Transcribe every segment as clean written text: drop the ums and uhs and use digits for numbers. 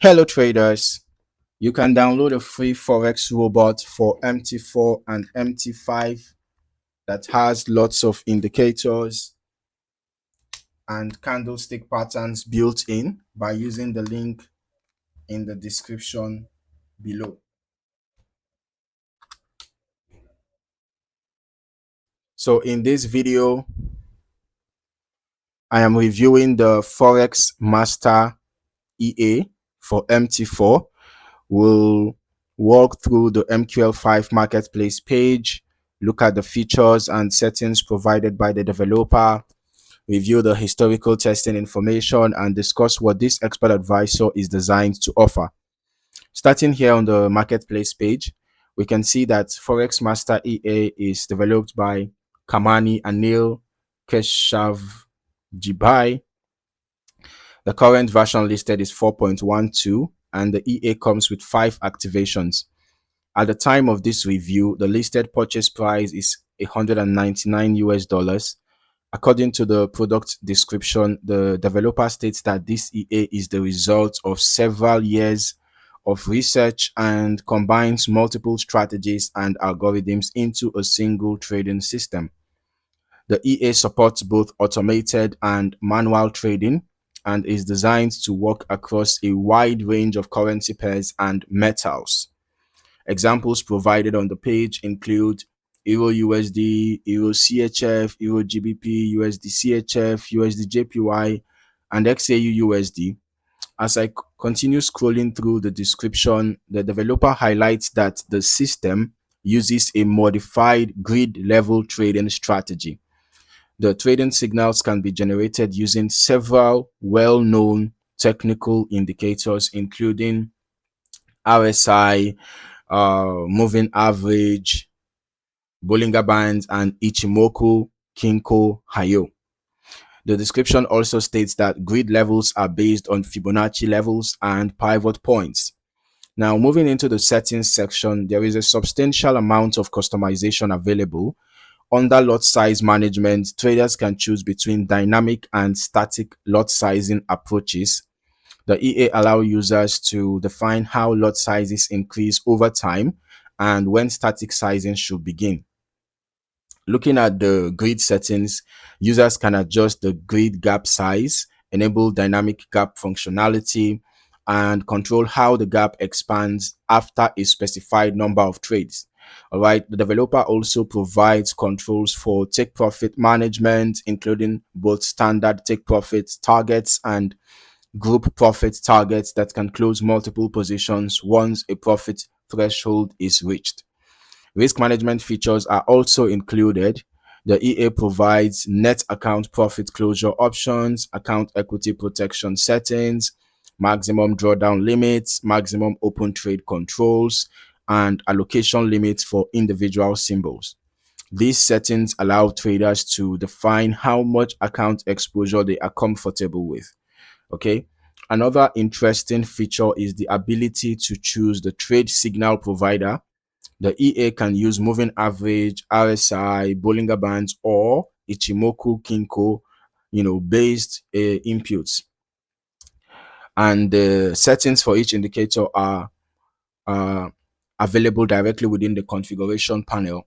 Hello traders, you can download a free Forex robot for MT4 and MT5 that has lots of indicators and candlestick patterns built in by using the link in the description below. So in this video, I am reviewing the Forex Master EA for MT4. We'll walk through the MQL5 Marketplace page, look at the features and settings provided by the developer, review the historical testing information, and discuss what this expert advisor is designed to offer. Starting here on the Marketplace page, we can see that Forex Master EA is developed by Kamani Anil Keshavjibai. The current version listed is 4.12, and the EA comes with 5 activations. At the time of this review, the listed purchase price is $199. According to the product description, the developer states that this EA is the result of several years of research and combines multiple strategies and algorithms into a single trading system. The EA supports both automated and manual trading and is designed to work across a wide range of currency pairs and metals. Examples provided on the page include Euro USD, Euro CHF, Euro GBP, USD CHF, USD JPY, and XAU USD. As I continue scrolling through the description, the developer highlights that the system uses a modified grid level trading strategy. The trading signals can be generated using several well-known technical indicators, including RSI, moving average, Bollinger Bands, and Ichimoku Kinko Hayo. The description also states that grid levels are based on Fibonacci levels and pivot points. Now, moving into the settings section, there is a substantial amount of customization available. Under lot size management, traders can choose between dynamic and static lot sizing approaches. The EA allows users to define how lot sizes increase over time and when static sizing should begin. Looking at the grid settings, users can adjust the grid gap size, enable dynamic gap functionality, and control how the gap expands after a specified number of trades. All right, the developer also provides controls for take profit management, including both standard take profit targets and group profit targets that can close multiple positions once a profit threshold is reached. Risk management features are also included. The EA provides net account profit closure options, account equity protection settings, maximum drawdown limits, maximum open trade controls, and allocation limits for individual symbols. These settings allow traders to define how much account exposure they are comfortable with. Okay. Another interesting feature is the ability to choose the trade signal provider. The EA can use moving average, RSI, Bollinger Bands, or Ichimoku Kinko, based inputs. And the settings for each indicator are available directly within the configuration panel.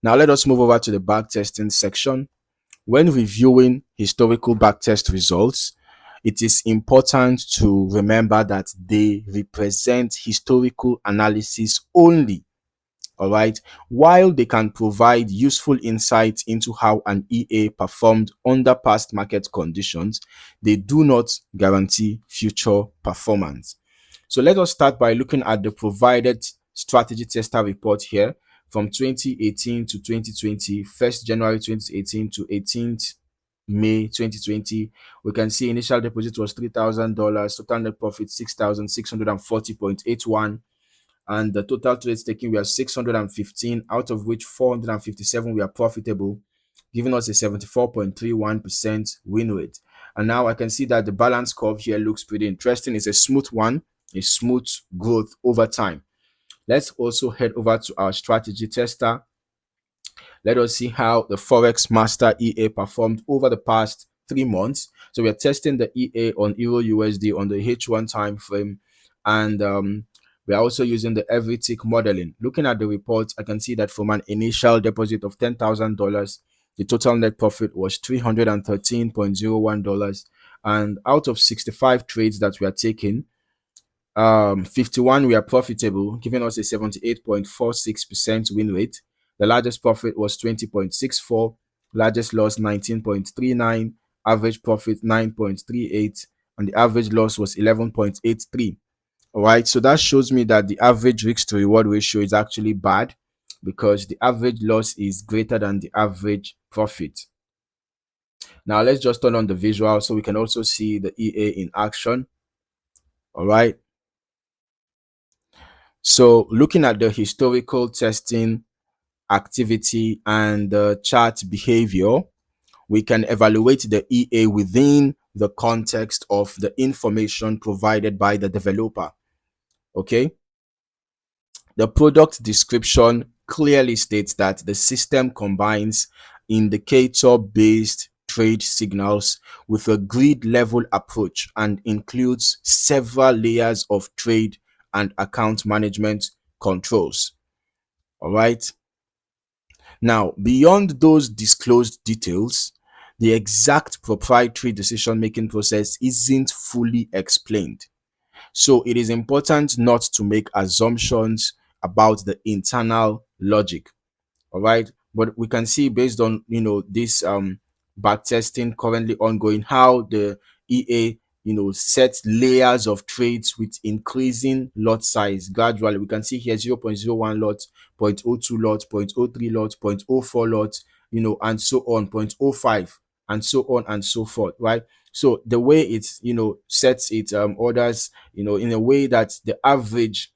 Now let us move over to the backtesting section. When reviewing historical backtest results, it is important to remember that they represent historical analysis only. All right, while they can provide useful insights into how an EA performed under past market conditions, they do not guarantee future performance. So let us start by looking at the provided strategy tester report here from 2018 to 2020, 1st January 2018 to 18th May 2020. We can see initial deposit was $3,000, total net profit 6,640.81, and the total trades taken were 615, out of which 457 were profitable, giving us a 74.31% win rate. And now I can see that the balance curve here looks pretty interesting. It's a smooth one, a smooth growth over time. Let's also head over to our strategy tester. Let us see how the Forex Master EA performed over the past 3 months. So we are testing the EA on Euro USD on the H1 time frame, and we are also using the every tick modeling. Looking at the report, I can see that from an initial deposit of $10,000, the total net profit was $313.01. And out of 65 trades that we are taking, 51 we are profitable, giving us a 78.46% win rate. The largest profit was 20.64, largest loss 19.39, average profit 9.38, and the average loss was 11.83. All right, so that shows me that the average risk to reward ratio is actually bad, because the average loss is greater than the average profit. Now let's just turn on the visual so we can also see the EA in action. All right, so looking at the historical testing activity and the chart behavior, we can evaluate the EA within the context of the information provided by the developer. Okay, the product description clearly states that the system combines indicator-based trade signals with a grid level approach and includes several layers of trade and account management controls. All right. Now, beyond those disclosed details, the exact proprietary decision-making process isn't fully explained. So it is important not to make assumptions about the internal logic. All right, but we can see, based on this back testing currently ongoing, how the EA sets layers of trades with increasing lot size gradually. We can see here 0.01 lot, 0.02 lot, 0.03 lot, 0.04 lot, and so on, 0.05, and so on and so forth, right? So the way it's sets its orders in a way that the average,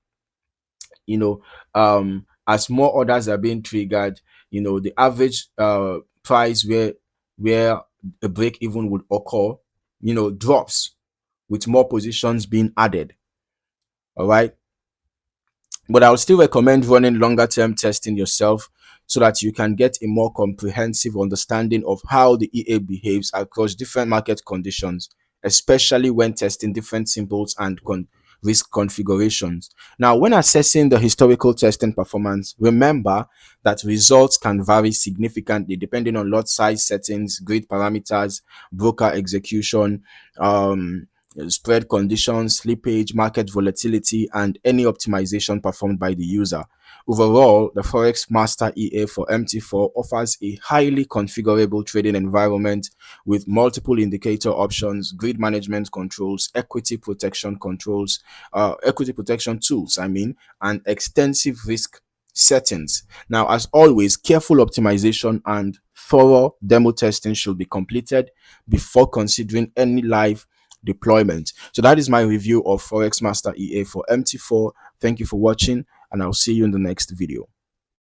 as more orders are being triggered, the average price where a break even would occur, drops with more positions being added. All right, but I would still recommend running longer term testing yourself, so that you can get a more comprehensive understanding of how the EA behaves across different market conditions, especially when testing different symbols and risk configurations. Now, when assessing the historical testing performance, remember that results can vary significantly depending on lot size settings, grid parameters, broker execution, spread conditions, slippage, market volatility, and any optimization performed by the user. Overall, the Forex Master EA for MT4 offers a highly configurable trading environment with multiple indicator options, grid management controls, equity protection tools, and extensive risk settings. Now, as always, careful optimization and thorough demo testing should be completed before considering any live deployment. So that is my review of Forex Master EA for MT4. Thank you for watching, and I'll see you in the next video.